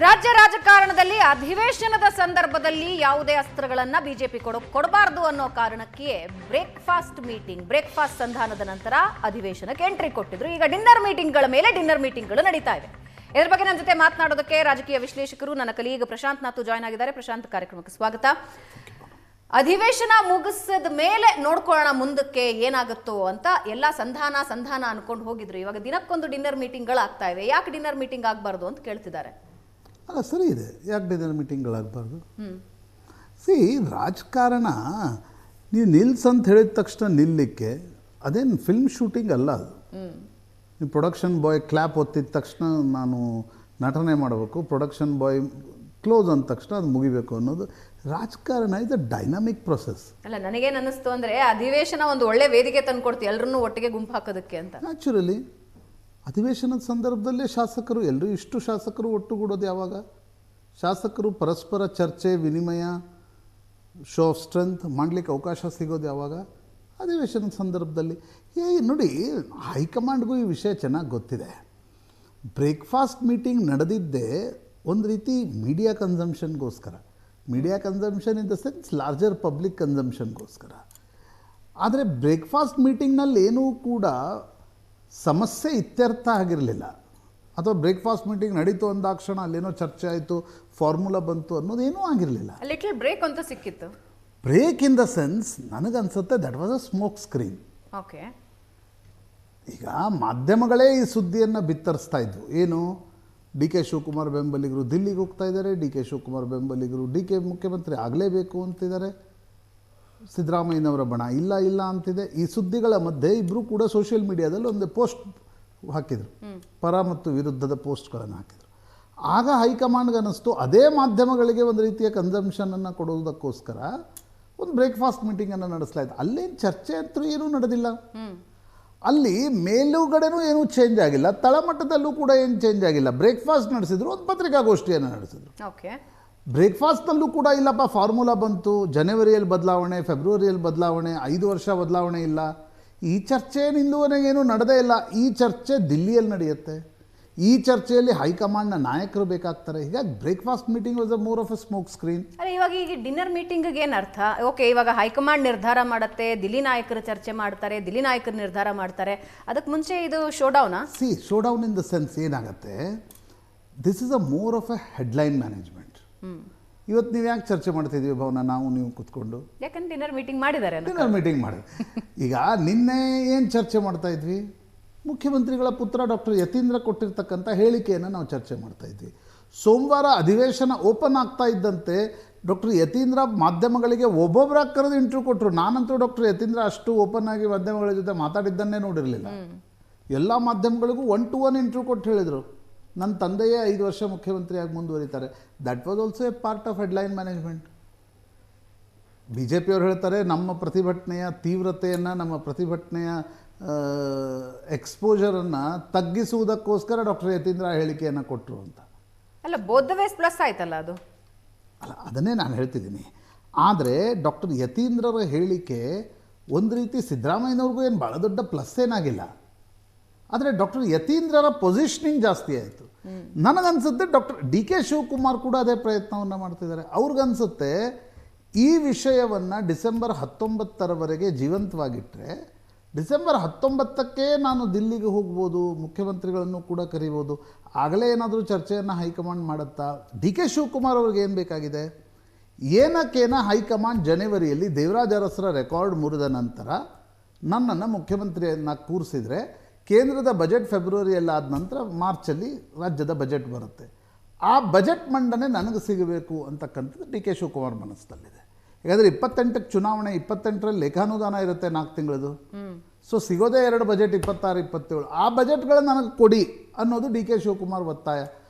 ರಾಜ್ಯ ರಾಜಕಾರಣದಲ್ಲಿ ಅಧಿವೇಶನದ ಸಂದರ್ಭದಲ್ಲಿ ಯಾವುದೇ ಅಸ್ತ್ರಗಳನ್ನ ಬಿಜೆಪಿ ಕೊಡಬಾರದು ಅನ್ನೋ ಕಾರಣಕ್ಕೆ ಬ್ರೇಕ್ಫಾಸ್ಟ್ ಸಂಧಾನದ ನಂತರ ಅಧಿವೇಶನಕ್ಕೆ ಎಂಟ್ರಿ ಕೊಟ್ಟಿದ್ರು. ಈಗ ಡಿನ್ನರ್ ಮೀಟಿಂಗ್ಗಳ ಮೇಲೆ ಡಿನ್ನರ್ ಮೀಟಿಂಗ್ಗಳು ನಡೀತಾ ಇವೆ. ಇದರ ಬಗ್ಗೆ ನನ್ನ ಜೊತೆ ಮಾತನಾಡೋದಕ್ಕೆ ರಾಜಕೀಯ ವಿಶ್ಲೇಷಕರು ನನ್ನ ಕಲೀಗ್ ಪ್ರಶಾಂತ್ ನಾಥು ಜಾಯ್ನ್ ಆಗಿದ್ದಾರೆ. ಪ್ರಶಾಂತ್, ಕಾರ್ಯಕ್ರಮಕ್ಕೆ ಸ್ವಾಗತ. ಅಧಿವೇಶನ ಮುಗಿಸಿದ ಮೇಲೆ ನೋಡ್ಕೊಳ್ಳೋಣ ಮುಂದಕ್ಕೆ ಏನಾಗುತ್ತೋ ಅಂತ ಎಲ್ಲ ಸಂಧಾನ ಅನ್ಕೊಂಡು ಹೋಗಿದ್ರು. ಇವಾಗ ದಿನಕ್ಕೊಂದು ಡಿನ್ನರ್ ಮೀಟಿಂಗ್ಗಳಾಗ್ತಾ ಇವೆ. ಯಾಕೆ ಡಿನ್ನರ್ ಮೀಟಿಂಗ್ ಆಗಬಾರ್ದು ಅಂತ ಕೇಳ್ತಿದ್ದಾರೆ. ಅಲ್ಲ, ಸರಿ ಇದೆ, ಯಾಕೆ ಡಿನ್ನರ್ ಮೀಟಿಂಗ್ಗಳಾಗಬಾರ್ದು? ರಾಜಕಾರಣ ನೀವು ನಿಲ್ಸಂತ ಹೇಳಿದ ತಕ್ಷಣ ನಿಲ್ಲಲಿಕ್ಕೆ ಅದೇನು ಫಿಲ್ಮ್ ಶೂಟಿಂಗ್ ಅಲ್ಲ. ಅದು ನೀವು ಪ್ರೊಡಕ್ಷನ್ ಬಾಯ್ ಕ್ಲ್ಯಾಪ್ ಒತ್ತಿದ ತಕ್ಷಣ ನಾನು ನಟನೆ ಮಾಡಬೇಕು, ಪ್ರೊಡಕ್ಷನ್ ಬಾಯ್ ಕ್ಲೋಸ್ ಅಂದ ತಕ್ಷಣ ಅದು ಮುಗಿಬೇಕು ಅನ್ನೋದು ರಾಜಕಾರಣ. ಇದು ಡೈನಾಮಿಕ್ ಪ್ರೊಸೆಸ್. ಅಲ್ಲ, ನನಗೇನು ಅನ್ನಿಸ್ತು ಅಂದರೆ ಅಧಿವೇಶನ ಒಂದು ಒಳ್ಳೆ ವೇದಿಕೆ ತಂದುಕೊಡ್ತೀವಿ ಎಲ್ಲರನ್ನೂ ಒಟ್ಟಿಗೆ ಗುಂಪು ಹಾಕೋದಕ್ಕೆ ಅಂತ. ನ್ಯಾಚುರಲಿ ಅಧಿವೇಶನದ ಸಂದರ್ಭದಲ್ಲೇ ಶಾಸಕರು ಎಲ್ಲರೂ ಇಷ್ಟು ಶಾಸಕರು ಒಟ್ಟುಗೂಡೋದು ಯಾವಾಗ? ಶಾಸಕರು ಪರಸ್ಪರ ಚರ್ಚೆ ವಿನಿಮಯ ಶೋ ಆಫ್ ಸ್ಟ್ರೆಂತ್ ಮಾಡಲಿಕ್ಕೆ ಅವಕಾಶ ಸಿಗೋದು ಯಾವಾಗ? ಅಧಿವೇಶನದ ಸಂದರ್ಭದಲ್ಲಿ. ನೋಡಿ, ಹೈಕಮಾಂಡ್ಗೂ ಈ ವಿಷಯ ಚೆನ್ನಾಗಿ ಗೊತ್ತಿದೆ. ಬ್ರೇಕ್ಫಾಸ್ಟ್ ಮೀಟಿಂಗ್ ನಡೆದಿದ್ದೇ ಒಂದು ರೀತಿ ಮೀಡಿಯಾ ಕನ್ಸಂಪ್ಷನ್ಗೋಸ್ಕರ, media consumption in the sense larger public ಕನ್ಸಂಪ್ಷನ್ಗೋಸ್ಕರ. ಆದರೆ ಬ್ರೇಕ್ಫಾಸ್ಟ್ ಮೀಟಿಂಗ್ನಲ್ಲಿ ಏನೂ ಕೂಡ ಸಮಸ್ಯೆ ಇತ್ಯರ್ಥ ಆಗಿರಲಿಲ್ಲ. ಅಥವಾ ಬ್ರೇಕ್ಫಾಸ್ಟ್ ಮೀಟಿಂಗ್ ನಡೀತು ಅಂದಾಕ್ಷಣ ಅಲ್ಲೇನೋ ಚರ್ಚೆ ಆಯಿತು, ಫಾರ್ಮುಲಾ ಬಂತು ಅನ್ನೋದೇನೂ ಆಗಿರಲಿಲ್ಲ. ಲಿಟಲ್ ಬ್ರೇಕ್ ಅಂತ ಸಿಕ್ಕಿತ್ತು. ಬ್ರೇಕ್ ಇನ್ ದ ಸೆನ್ಸ್ ನನಗನ್ಸುತ್ತೆ that was a smoke screen. Okay, ಈಗ ಮಾಧ್ಯಮಗಳೇ ಈ ಸುದ್ದಿಯನ್ನು ಬಿತ್ತರಿಸ್ತಾ ಇದ್ವು. ಏನು, ಡಿ ಕೆ ಶಿವಕುಮಾರ್ ಬೆಂಬಲಿಗರು ದಿಲ್ಲಿಗೆ ಹೋಗ್ತಾ ಇದ್ದಾರೆ, ಡಿ ಕೆ ಶಿವಕುಮಾರ್ ಬೆಂಬಲಿಗರು ಡಿ ಕೆ ಮುಖ್ಯಮಂತ್ರಿ ಆಗಲೇಬೇಕು ಅಂತಿದ್ದಾರೆ, ಸಿದ್ದರಾಮಯ್ಯನವರ ಬಣ ಇಲ್ಲ ಅಂತಿದೆ. ಈ ಸುದ್ದಿಗಳ ಮಧ್ಯೆ ಇಬ್ಬರು ಕೂಡ ಸೋಷಿಯಲ್ ಮೀಡಿಯಾದಲ್ಲಿ ಒಂದು ಪೋಸ್ಟ್ ಹಾಕಿದರು, ಪರ ಮತ್ತು ವಿರುದ್ಧದ ಪೋಸ್ಟ್ಗಳನ್ನು ಹಾಕಿದರು. ಆಗ ಹೈಕಮಾಂಡ್ಗೆ ಅನ್ನಿಸ್ತು ಅದೇ ಮಾಧ್ಯಮಗಳಿಗೆ ಒಂದು ರೀತಿಯ ಕನ್ಸಂಪ್ಷನನ್ನು ಕೊಡೋದಕ್ಕೋಸ್ಕರ ಒಂದು ಬ್ರೇಕ್ಫಾಸ್ಟ್ ಮೀಟಿಂಗನ್ನು ನಡೆಸಲಾಯಿತು. ಅಲ್ಲೇನು ಚರ್ಚೆ ಅಂತೂ ಏನೂ ನಡೆದಿಲ್ಲ. ಅಲ್ಲಿ ಮೇಲುಗಡೆನೂ ಏನೂ ಚೇಂಜ್ ಆಗಿಲ್ಲ, ತಳಮಟ್ಟದಲ್ಲೂ ಕೂಡ ಏನು ಚೇಂಜ್ ಆಗಿಲ್ಲ. ಬ್ರೇಕ್ಫಾಸ್ಟ್ ನಡೆಸಿದ್ರು, ಒಂದು ಪತ್ರಿಕಾಗೋಷ್ಠಿಯನ್ನು ನಡೆಸಿದ್ರು. ಓಕೆ, ಬ್ರೇಕ್ಫಾಸ್ಟ್ನಲ್ಲೂ ಕೂಡ ಇಲ್ಲಪ್ಪ ಫಾರ್ಮುಲಾ ಬಂತು, ಜನವರಿಯಲ್ಲಿ ಬದಲಾವಣೆ, ಫೆಬ್ರವರಿಯಲ್ಲಿ ಬದಲಾವಣೆ, 5 ವರ್ಷ ಬದಲಾವಣೆ ಇಲ್ಲ. ಈ ಚರ್ಚೆ ನಿಲ್ಲುವನೆಗೇನು ನಡೆದೇ ಇಲ್ಲ. ಈ ಚರ್ಚೆ ದಿಲ್ಲಿಯಲ್ಲಿ ನಡೆಯುತ್ತೆ. ಈ ಚರ್ಚೆಯಲ್ಲಿ ಹೈಕಮಾಂಡ್ನ ನಾಯಕರು ಬೇಕಾಗ್ತಾರೆ. ಹೀಗಾಗಿ breakfast meeting was a more of A smoke screen. ಅರೆ, ಇವಾಗ ಈಗ ಡಿನ್ನರ್ ಮೀಟಿಂಗ್ಗೆ ಏನು ಅರ್ಥ? ಓಕೆ, ಇವಾಗ ಹೈಕಮಾಂಡ್ ನಿರ್ಧಾರ ಮಾಡುತ್ತೆ, ದಿಲ್ಲಿ ನಾಯಕರು ಚರ್ಚೆ ಮಾಡ್ತಾರೆ, ದಿಲ್ಲಿ ನಾಯಕರು ನಿರ್ಧಾರ ಮಾಡ್ತಾರೆ. ಅದಕ್ಕೆ ಮುಂಚೆ ಇದು ಶೋಡೌನಾ? ಶೋಡೌನ್ ಇನ್ ದ ಸೆನ್ಸ್ ಏನಾಗುತ್ತೆ, this is a more of A headline management. ಇವತ್ತು ನೀವು ಯಾಕೆ ಚರ್ಚೆ ಮಾಡ್ತಿದ್ದೀವಿ ಭವನ, ನಾವು ನೀವು ಕೂತ್ಕೊಂಡು? ಯಾಕಂದ್ರೆ ಡಿನ್ನರ್ ಮೀಟಿಂಗ್ ಮಾಡಿದ್ದಾರೆ. ಡಿನ್ನರ್ ಮೀಟಿಂಗ್ ಮಾಡಿ. ಈಗ ನಿನ್ನೆ ಏನು ಚರ್ಚೆ ಮಾಡ್ತಾ ಇದ್ವಿ? ಮುಖ್ಯಮಂತ್ರಿಗಳ ಪುತ್ರ ಡಾಕ್ಟರ್ ಯತೀಂದ್ರ ಕೊಟ್ಟಿರ್ತಕ್ಕಂಥ ಹೇಳಿಕೆಯನ್ನು ನಾವು ಚರ್ಚೆ ಮಾಡ್ತಾ ಇದ್ವಿ. ಸೋಮವಾರ ಅಧಿವೇಶನ ಓಪನ್ ಆಗ್ತಾ ಇದ್ದಂತೆ ಡಾಕ್ಟರ್ ಯತೀಂದ್ರ ಮಾಧ್ಯಮಗಳಿಗೆ ಒಬ್ಬೊಬ್ಬರಾಗಿ ಕರೆದು ಇಂಟರ್ವ್ಯೂ ಕೊಟ್ಟರು. ನಾನಂತೂ ಡಾಕ್ಟರ್ ಯತೀಂದ್ರ ಅಷ್ಟು ಓಪನ್ ಆಗಿ ಮಾಧ್ಯಮಗಳ ಜೊತೆ ಮಾತಾಡಿದ್ದನ್ನೇ ನೋಡಿರಲಿಲ್ಲ. ಎಲ್ಲ ಮಾಧ್ಯಮಗಳಿಗೂ 1-to-1 ಇಂಟರ್ವ್ಯೂ ಕೊಟ್ಟು ಹೇಳಿದರು, ನನ್ನ ತಂದೆಯೇ 5 ವರ್ಷ ಮುಖ್ಯಮಂತ್ರಿಯಾಗಿ ಮುಂದುವರಿತಾರೆ. That was also a part of headline management. B J ಪಿಯವರು ಹೇಳ್ತಾರೆ ನಮ್ಮ ಪ್ರತಿಭಟನೆಯ ತೀವ್ರತೆಯನ್ನು, ನಮ್ಮ ಪ್ರತಿಭಟನೆಯ ಎಕ್ಸ್ಪೋಜರನ್ನು ತಗ್ಗಿಸುವುದಕ್ಕೋಸ್ಕರ ಡಾಕ್ಟರ್ ಯತೀಂದ್ರ ಹೇಳಿಕೆಯನ್ನು ಕೊಟ್ಟರು ಅಂತ. ಅಲ್ಲ, ಬೋತ್ ದ ವೇಸ್ ಪ್ಲಸ್ ಆಯ್ತಲ್ಲ ಅದು. ಅಲ್ಲ, ಅದನ್ನೇ ನಾನು ಹೇಳ್ತಿದ್ದೀನಿ. ಆದರೆ ಡಾಕ್ಟರ್ ಯತೀಂದ್ರರ ಹೇಳಿಕೆ ಒಂದು ರೀತಿ ಸಿದ್ದರಾಮಯ್ಯನವ್ರಿಗೂ ಏನು ಭಾಳ ದೊಡ್ಡ ಪ್ಲಸ್ ಏನಾಗಿಲ್ಲ. ಆದರೆ ಡಾಕ್ಟರ್ ಯತೀಂದ್ರರ ಪೊಸಿಷನಿಂಗ್ ಜಾಸ್ತಿ ಆಯಿತು. ನನಗನ್ಸುತ್ತೆ ಡಾಕ್ಟರ್ ಡಿ ಕೆ ಶಿವಕುಮಾರ್ ಕೂಡ ಅದೇ ಪ್ರಯತ್ನವನ್ನು ಮಾಡ್ತಿದ್ದಾರೆ. ಅವ್ರಿಗನ್ಸುತ್ತೆ ಈ ವಿಷಯವನ್ನು ಡಿಸೆಂಬರ್ 19ರವರೆಗೆ ಜೀವಂತವಾಗಿಟ್ಟರೆ ಡಿಸೆಂಬರ್ 19ಕ್ಕೆ ನಾನು ದಿಲ್ಲಿಗೆ ಹೋಗ್ಬೋದು, ಮುಖ್ಯಮಂತ್ರಿಗಳನ್ನು ಕೂಡ ಕರಿಬೋದು, ಆಗಲೇ ಏನಾದರೂ ಚರ್ಚೆಯನ್ನು ಹೈಕಮಾಂಡ್ ಮಾಡುತ್ತಾ? ಡಿ ಕೆ ಶಿವಕುಮಾರ್ ಅವ್ರಿಗೆ ಏನು ಬೇಕಾಗಿದೆ? ಏನಕ್ಕೇನ ಹೈಕಮಾಂಡ್ ಜನವರಿಯಲ್ಲಿ ದೇವರಾಜ ಅರಸರ ರೆಕಾರ್ಡ್ ಮುರಿದ ನಂತರ ನನ್ನನ್ನು ಮುಖ್ಯಮಂತ್ರಿಯನ್ನು ಕೂರಿಸಿದರೆ ಕೇಂದ್ರದ ಬಜೆಟ್ ಫೆಬ್ರವರಿಯಲ್ಲಾದ ನಂತರ ಮಾರ್ಚಲ್ಲಿ ರಾಜ್ಯದ ಬಜೆಟ್ ಬರುತ್ತೆ. ಆ ಬಜೆಟ್ ಮಂಡನೆ ನನಗೆ ಸಿಗಬೇಕು ಅಂತಕ್ಕಂಥದ್ದು ಡಿ ಕೆ ಶಿವಕುಮಾರ್ ಮನಸ್ಸಲ್ಲಿದೆ. ಯಾಕಂದರೆ 28ಕ್ಕೆ ಚುನಾವಣೆ, 28ರಲ್ಲಿ ಲೇಖಾನುದಾನ ಇರುತ್ತೆ 4 ತಿಂಗಳದು. ಸೊ ಸಿಗೋದೇ 2 ಬಜೆಟ್, 26-27. ಆ ಬಜೆಟ್ಗಳನ್ನು ನನಗೆ ಕೊಡಿ ಅನ್ನೋದು ಡಿ ಕೆ ಶಿವಕುಮಾರ್ ಒತ್ತಾಯ.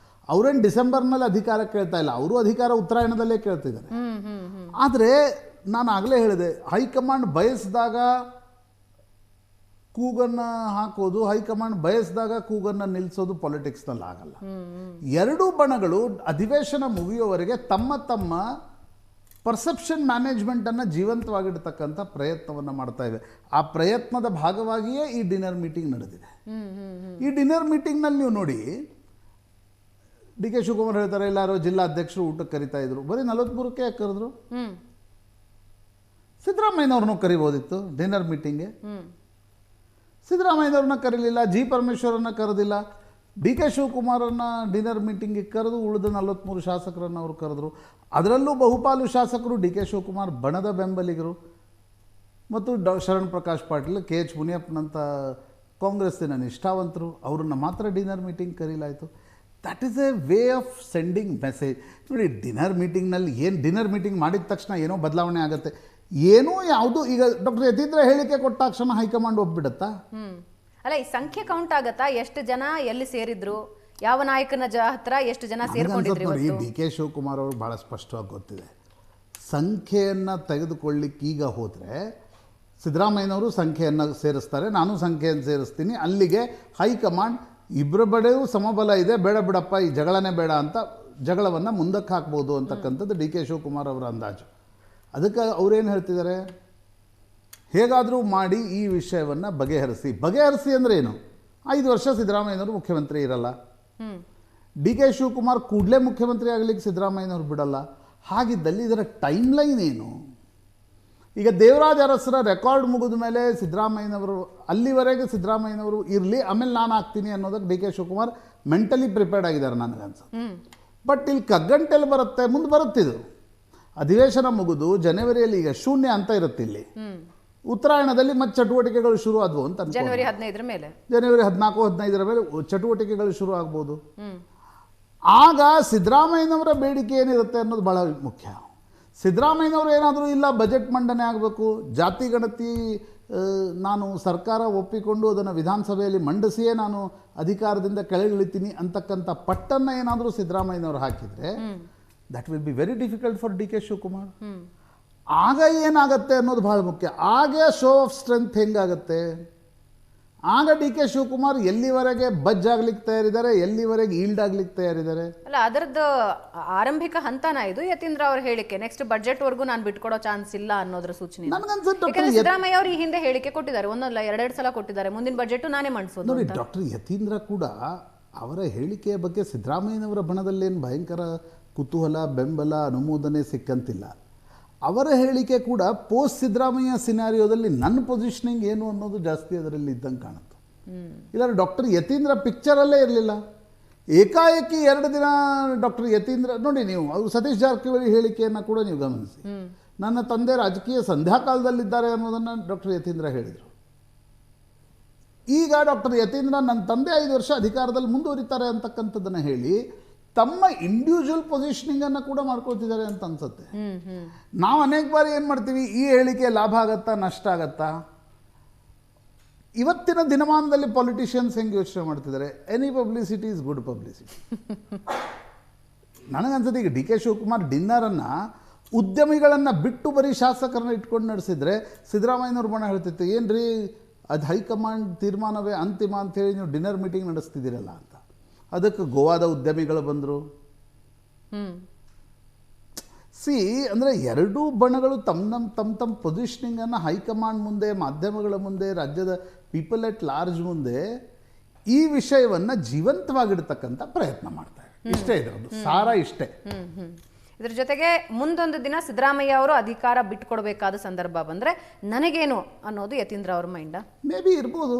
ಅವರೇನು ಡಿಸೆಂಬರ್ನಲ್ಲಿ ಅಧಿಕಾರ ಕೇಳ್ತಾ ಇಲ್ಲ, ಅವರು ಅಧಿಕಾರ ಉತ್ತರಾಯಣದಲ್ಲೇ ಕೇಳ್ತಿದ್ದಾರೆ. ಆದರೆ ನಾನು ಆಗಲೇ ಹೇಳಿದೆ, ಹೈಕಮಾಂಡ್ ಬಯಸಿದಾಗ ಕೂಗನ್ನು ಹಾಕೋದು, ಹೈಕಮಾಂಡ್ ಬಯಸಿದಾಗ ಕೂಗನ್ನು ನಿಲ್ಲಿಸೋದು ಪಾಲಿಟಿಕ್ಸ್ನಲ್ಲಿ ಆಗಲ್ಲ. ಎರಡೂ ಬಣಗಳು ಅಧಿವೇಶನ ಮುಗಿಯುವವರೆಗೆ ತಮ್ಮ ಪರ್ಸೆಪ್ಷನ್ ಮ್ಯಾನೇಜ್ಮೆಂಟನ್ನು ಜೀವಂತವಾಗಿಡ್ತಕ್ಕಂಥ ಪ್ರಯತ್ನವನ್ನು ಮಾಡ್ತಾ ಇವೆ. ಆ ಪ್ರಯತ್ನದ ಭಾಗವಾಗಿಯೇ ಈ ಡಿನ್ನರ್ ಮೀಟಿಂಗ್ ನಡೆದಿದೆ. ಈ ಡಿನ್ನರ್ ಮೀಟಿಂಗ್ನಲ್ಲಿ ನೀವು ನೋಡಿ, ಡಿ ಕೆ ಶಿವಕುಮಾರ್ ಹೇಳ್ತಾರೆ ಎಲ್ಲಾರು ಜಿಲ್ಲಾಧ್ಯಕ್ಷರು ಊಟಕ್ಕೆ ಕರಿತಾ ಇದ್ರು, ಬರೀ 43ಕ್ಕೆ ಯಾಕೆ ಕರೆದ್ರು? ಸಿದ್ದರಾಮಯ್ಯನವ್ರನ್ನೂ ಕರಿಬೋದಿತ್ತು ಡಿನ್ನರ್ ಮೀಟಿಂಗ್ಗೆ. ಸಿದ್ದರಾಮಯ್ಯನವ್ರನ್ನ ಕರೀಲಿಲ್ಲ, ಜಿ ಪರಮೇಶ್ವರನ್ನ ಕರೆದಿಲ್ಲ, ಡಿ ಕೆ ಶಿವಕುಮಾರನ್ನ ಡಿನ್ನರ್ ಮೀಟಿಂಗಿಗೆ ಕರೆದು ಉಳಿದ 43 ಶಾಸಕರನ್ನು ಅವರು ಕರೆದ್ರು. ಅದರಲ್ಲೂ ಬಹುಪಾಲು ಶಾಸಕರು ಡಿ ಕೆ ಶಿವಕುಮಾರ್ ಬಣದ ಬೆಂಬಲಿಗರು ಮತ್ತು ಶರಣ್ ಪ್ರಕಾಶ್ ಪಾಟೀಲ್, ಕೆ ಎಚ್ ಮುನಿಯಪ್ಪನಂಥ ಕಾಂಗ್ರೆಸ್ಸಿನ ನಿಷ್ಠಾವಂತರು, ಅವ್ರನ್ನ ಮಾತ್ರ ಡಿನ್ನರ್ ಮೀಟಿಂಗ್ ಕರೀಲಾಯಿತು. That is a way of sending message. ನೋಡಿ, ಡಿನ್ನರ್ ಮೀಟಿಂಗ್ನಲ್ಲಿ ಏನು ಡಿನ್ನರ್ ಮೀಟಿಂಗ್ ಮಾಡಿದ ತಕ್ಷಣ ಏನೋ ಬದಲಾವಣೆ ಆಗುತ್ತೆ, ಏನೋ ಯಾವುದು. ಈಗ ಡಾಕ್ಟರ್ ಯತೀಂದ್ರ ಹೇಳಿಕೆ ಕೊಟ್ಟ ತಕ್ಷಣ ಹೈಕಮಾಂಡ್ ಒಪ್ಪಿಬಿಡುತ್ತಾ? ಅಲ್ಲ, ಈ ಸಂಖ್ಯೆ ಕೌಂಟ್ ಆಗತ್ತಾ? ಎಷ್ಟು ಜನ ಎಲ್ಲಿ ಸೇರಿದ್ರು, ಯಾವ ನಾಯಕನ ಹತ್ರ ಎಷ್ಟು ಜನ ಸೇರ್ಕೊಂಡಿದ್ರು? ನೋಡಿ, ಡಿ ಕೆ ಶಿವಕುಮಾರ್ ಅವರು ಭಾಳ ಸ್ಪಷ್ಟವಾಗಿ ಗೊತ್ತಿದೆ, ಸಂಖ್ಯೆಯನ್ನು ತೆಗೆದುಕೊಳ್ಳಿಕ್ಕೆ ಈಗ ಹೋದರೆ ಸಿದ್ದರಾಮಯ್ಯನವರು ಸಂಖ್ಯೆಯನ್ನು ಸೇರಿಸ್ತಾರೆ, ನಾನು ಸಂಖ್ಯೆಯನ್ನು ಸೇರಿಸ್ತೀನಿ, ಅಲ್ಲಿಗೆ ಹೈಕಮಾಂಡ್ ಇಬ್ಬರ ಬಡೆಯೂ ಸಮಬಲ ಇದೆ, ಬೇಡ ಬಿಡಪ್ಪ ಈ ಜಗಳನೇ ಬೇಡ ಅಂತ ಜಗಳವನ್ನು ಮುಂದಕ್ಕೆ ಹಾಕ್ಬೋದು ಅಂತಕ್ಕಂಥದ್ದು ಡಿ ಕೆ ಶಿವಕುಮಾರ್ ಅವರ ಅಂದಾಜು. ಅದಕ್ಕೆ ಅವರೇನು ಹೇಳ್ತಿದ್ದಾರೆ, ಹೇಗಾದರೂ ಮಾಡಿ ಈ ವಿಷಯವನ್ನು ಬಗೆಹರಿಸಿ ಅಂದರೆ ಏನು? 5 ವರ್ಷ ಸಿದ್ದರಾಮಯ್ಯನವರು ಮುಖ್ಯಮಂತ್ರಿ ಇರಲ್ಲ, ಡಿ ಕೆ ಶಿವಕುಮಾರ್ ಕೂಡಲೇ ಮುಖ್ಯಮಂತ್ರಿ ಆಗಲಿಕ್ಕೆ ಸಿದ್ದರಾಮಯ್ಯನವರು ಬಿಡಲ್ಲ. ಹಾಗಿದ್ದಲ್ಲಿ ಇದರ ಟೈಮ್ ಲೈನ್ ಏನು? ಈಗ ದೇವರಾಜ ಅರಸರ ರೆಕಾರ್ಡ್ ಮುಗಿದ ಮೇಲೆ ಸಿದ್ದರಾಮಯ್ಯನವರು ಅಲ್ಲಿವರೆಗೆ ಸಿದ್ದರಾಮಯ್ಯನವರು ಇರಲಿ, ಆಮೇಲೆ ನಾನು ಆಗ್ತೀನಿ ಅನ್ನೋದಕ್ಕೆ D K Shivakumar mentally prepared ಆಗಿದ್ದಾರೆ ನನಗನ್ಸುತ್ತೆ. ಬಟ್ ಇಲ್ಲಿ ಕಗ್ಗಂಟೆಲ್ಲಿ ಬರುತ್ತೆ, ಮುಂದೆ ಬರುತ್ತಿದ್ದು ಅಧಿವೇಶನ ಮುಗಿದು ಜನವರಿಯಲ್ಲಿ ಈಗ ಶೂನ್ಯ ಅಂತ ಇರುತ್ತೆ. ಇಲ್ಲಿ ಉತ್ತರಾಯಣದಲ್ಲಿ ಮತ್ತೆ ಚಟುವಟಿಕೆಗಳು ಶುರು ಆದವು ಅಂತ ಜನವರಿ 15ರ ಮೇಲೆ, ಜನವರಿ 14-15ರ ಮೇಲೆ ಚಟುವಟಿಕೆಗಳು ಶುರು ಆಗ್ಬೋದು. ಆಗ ಸಿದ್ದರಾಮಯ್ಯನವರ ಬೇಡಿಕೆ ಏನಿರುತ್ತೆ ಅನ್ನೋದು ಬಹಳ ಮುಖ್ಯ. ಸಿದ್ದರಾಮಯ್ಯನವರು ಏನಾದರೂ ಇಲ್ಲ ಬಜೆಟ್ ಮಂಡನೆ ಆಗಬೇಕು, ಜಾತಿ ಗಣತಿ ನಾನು ಸರ್ಕಾರ ಒಪ್ಪಿಕೊಂಡು ಅದನ್ನು ವಿಧಾನಸಭೆಯಲ್ಲಿ ಮಂಡಿಸಿಯೇ ನಾನು ಅಧಿಕಾರದಿಂದ ಕೆಳಗಿಳಿತೀನಿ ಅಂತಕ್ಕಂಥ ಪಟ್ಟನ್ನು ಏನಾದರೂ ಸಿದ್ದರಾಮಯ್ಯನವರು ಹಾಕಿದರೆ that will be very difficult for D K Shivakumar. ಆಗ ಏನಾಗುತ್ತೆ ಅನ್ನೋದು ಭಾಳ ಮುಖ್ಯ. ಆಗ ಶೋ ಆಫ್ ಸ್ಟ್ರೆಂತ್ ಹೆಂಗಾಗತ್ತೆ? ಆಗ ಡಿ ಕೆ ಶಿವಕುಮಾರ್ ಎಲ್ಲಿವರೆಗೆ ಬಜ್ ಆಗ್ಲಿಕ್ಕೆ ತಯಾರಿದ್ದಾರೆ, ಎಲ್ಲಿವರೆಗೆ ಈಲ್ಡ್ ಆಗ್ಲಿಕ್ಕೆ ತಯಾರಿದ್ದಾರೆ? ಅಲ್ಲ, ಅದರದ್ದು ಆರಂಭಿಕ ಹಂತನ ಇದು ಯತೀಂದ್ರ ಅವ್ರ ಹೇಳಿಕೆ. ನೆಕ್ಸ್ಟ್ ಬಜೆಟ್ ವರ್ಗೂ ನಾನು ಬಿಟ್ಕೊಡೋ ಚಾನ್ಸ್ ಇಲ್ಲ ಅನ್ನೋದ್ರ ಸೂಚನೆ. ಸಿದ್ದರಾಮಯ್ಯ ಅವರು ಈ ಹಿಂದೆ ಹೇಳಿಕೆ ಕೊಟ್ಟಿದ್ದಾರೆ, ಒಂದಲ್ಲ 2 ಸಲ ಕೊಟ್ಟಿದ್ದಾರೆ, ಮುಂದಿನ ಬಜೆಟ್ ನಾನೇ ಮಾಡಿಸೋದು. ನೋಡಿ, ಡಾಕ್ಟರ್ ಯತೀಂದ್ರ ಕೂಡ ಅವರ ಹೇಳಿಕೆಯ ಬಗ್ಗೆ ಸಿದ್ದರಾಮಯ್ಯನವರ ಬಣದಲ್ಲೇನು ಭಯಂಕರ ಕುತೂಹಲ, ಬೆಂಬಲ, ಅನುಮೋದನೆ ಸಿಕ್ಕಂತಿಲ್ಲ. ಅವರ ಹೇಳಿಕೆ ಕೂಡ ಪೋಸ್ಟ್ ಸಿದ್ದರಾಮಯ್ಯ ಸಿನಾರಿಯೋದಲ್ಲಿ ನನ್ನ ಪೊಸಿಷನಿಂಗ್ ಏನು ಅನ್ನೋದು ಜಾಸ್ತಿ ಅದರಲ್ಲಿ ಇದ್ದಂಗೆ ಕಾಣುತ್ತೆ. ಇಲ್ಲಾಂದ್ರೆ ಡಾಕ್ಟರ್ ಯತೀಂದ್ರ ಪಿಕ್ಚರಲ್ಲೇ ಇರಲಿಲ್ಲ. ಏಕಾಏಕಿ 2 ದಿನ ಡಾಕ್ಟರ್ ಯತೀಂದ್ರ ನೋಡಿ, ನೀವು ಅದು ಸತೀಶ್ ಜಾರಕಿಹೊಳಿ ಹೇಳಿಕೆಯನ್ನು ಕೂಡ ನೀವು ಗಮನಿಸಿ. ನನ್ನ ತಂದೆ ರಾಜಕೀಯ ಸಂಧ್ಯಾಕಾಲದಲ್ಲಿದ್ದಾರೆ ಅನ್ನೋದನ್ನು ಡಾಕ್ಟರ್ ಯತೀಂದ್ರ ಹೇಳಿದರು. ಈಗ ಡಾಕ್ಟರ್ ಯತೀಂದ್ರ ನನ್ನ ತಂದೆ 5 ವರ್ಷ ಅಧಿಕಾರದಲ್ಲಿ ಮುಂದುವರಿತಾರೆ ಅಂತಕ್ಕಂಥದ್ದನ್ನು ಹೇಳಿ ತಮ್ಮ ಇಂಡಿವಿಜುವಲ್ ಪೊಸಿಷನಿಂಗನ್ನು ಕೂಡ ಮಾಡ್ಕೊಳ್ತಿದ್ದಾರೆ ಅಂತ ಅನ್ಸುತ್ತೆ. ನಾವು ಅನೇಕ ಬಾರಿ ಏನು ಮಾಡ್ತೀವಿ, ಈ ಹೇಳಿಕೆ ಲಾಭ ಆಗತ್ತಾ ನಷ್ಟ ಆಗತ್ತಾ? ಇವತ್ತಿನ ದಿನಮಾನದಲ್ಲಿ ಪಾಲಿಟಿಷಿಯನ್ಸ್ ಹೆಂಗೆ ಯೋಚನೆ ಮಾಡ್ತಿದ್ದಾರೆ, any publicity is good publicity. ನನಗನ್ಸುತ್ತೆ ಈಗ ಡಿ ಕೆ ಶಿವಕುಮಾರ್ ಡಿನ್ನರನ್ನು ಉದ್ಯಮಿಗಳನ್ನು ಬಿಟ್ಟು ಬರೀ ಶಾಸಕರನ್ನ ಇಟ್ಕೊಂಡು ನಡೆಸಿದರೆ ಸಿದ್ದರಾಮಯ್ಯನವ್ರ ಬಣ ಹೇಳ್ತಿತ್ತು, ಏನು ರೀ ಅದು ಹೈಕಮಾಂಡ್ ತೀರ್ಮಾನವೇ ಅಂತಿಮ ಅಂಥೇಳಿ ನೀವು ಡಿನ್ನರ್ ಮೀಟಿಂಗ್ ನಡೆಸ್ತಿದ್ದೀರಲ್ಲ ಅಂತ. ಅದಕ್ಕೆ ಗೋವಾದ ಉದ್ಯಮಿಗಳು ಬಂದರು. ಅಂದರೆ ಎರಡೂ ಬಣಗಳು ತಮ್ಮ ಪೊಸಿಷನಿಂಗನ್ನು ಹೈಕಮಾಂಡ್ ಮುಂದೆ, ಮಾಧ್ಯಮಗಳ ಮುಂದೆ, ರಾಜ್ಯದ ಪೀಪಲ್ ಎಟ್ ಲಾರ್ಜ್ ಮುಂದೆ ಈ ವಿಷಯವನ್ನು ಜೀವಂತವಾಗಿಡ್ತಕ್ಕಂಥ ಪ್ರಯತ್ನ ಮಾಡ್ತಾರೆ. ಇಷ್ಟೇ ಇದರದ್ದು ಸಾರ, ಇಷ್ಟೇ. ಇದ್ರ ಜೊತೆಗೆ ಮುಂದೊಂದು ದಿನ ಸಿದ್ದರಾಮಯ್ಯ ಅವರು ಅಧಿಕಾರ ಬಿಟ್ಕೊಡ್ಬೇಕಾದ ಸಂದರ್ಭ ಬಂದರೆ ನನಗೇನು ಅನ್ನೋದು ಯತೀಂದ್ರ ಅವ್ರ ಮೈಂಡ ಮೇ ಬಿ ಇರ್ಬೋದು.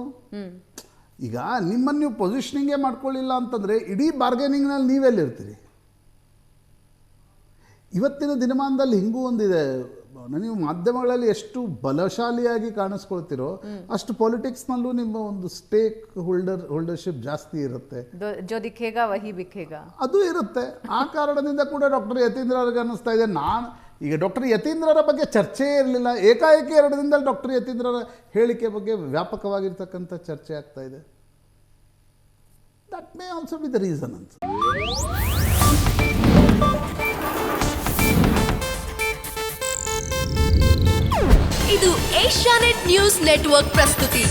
ಈಗ ನಿಮ್ಮನ್ನು ನೀವು ಪೊಸಿಷನಿಂಗೇ ಮಾಡ್ಕೊಳ್ಳಿಲ್ಲ ಅಂತಂದರೆ ಇಡೀ ಬಾರ್ಗೇನಿಂಗ್ನಲ್ಲಿ ನೀವೆಲ್ಲಿರ್ತೀರಿ? ಇವತ್ತಿನ ದಿನಮಾನದಲ್ಲಿ ಹಿಂಗೂ ಒಂದಿದೆ, ನೀವು ಮಾಧ್ಯಮಗಳಲ್ಲಿ ಎಷ್ಟು ಬಲಶಾಲಿಯಾಗಿ ಕಾಣಿಸ್ಕೊಳ್ತಿರೋ ಅಷ್ಟು ಪಾಲಿಟಿಕ್ಸ್ನಲ್ಲೂ ನಿಮ್ಮ ಒಂದು ಸ್ಟೇಕ್ ಹೋಲ್ಡರ್ಶಿಪ್ ಜಾಸ್ತಿ ಇರುತ್ತೆ. ಜೋ ದಿಖೇಗಾ ವಹಿ ಬಿಖೇಗಾ ಅದು ಇರುತ್ತೆ. ಆ ಕಾರಣದಿಂದ ಕೂಡ ಡಾಕ್ಟರ್ ಯತೀಂದ್ರ ಅವ್ರಿಗೆ ಅನ್ನಿಸ್ತಾ ಇದೆ, ಈಗ ಡಾಕ್ಟರ್ ಯತೀಂದ್ರರ ಬಗ್ಗೆ ಚರ್ಚೆಯೇ ಇರಲಿಲ್ಲ, ಏಕಾಏಕಿ 2 ದಿನದಲ್ಲಿ ಡಾಕ್ಟರ್ ಯತೀಂದ್ರರ ಹೇಳಿಕೆ ಬಗ್ಗೆ ವ್ಯಾಪಕವಾಗಿರ್ತಕ್ಕಂಥ ಚರ್ಚೆ ಆಗ್ತಾ ಇದೆ. That may also be the reason ಅಂತ. ಇದು ಏಷ್ಯಾನೆಟ್ ನ್ಯೂಸ್ ನೆಟ್ವರ್ಕ್ ಪ್ರಸ್ತುತಿ.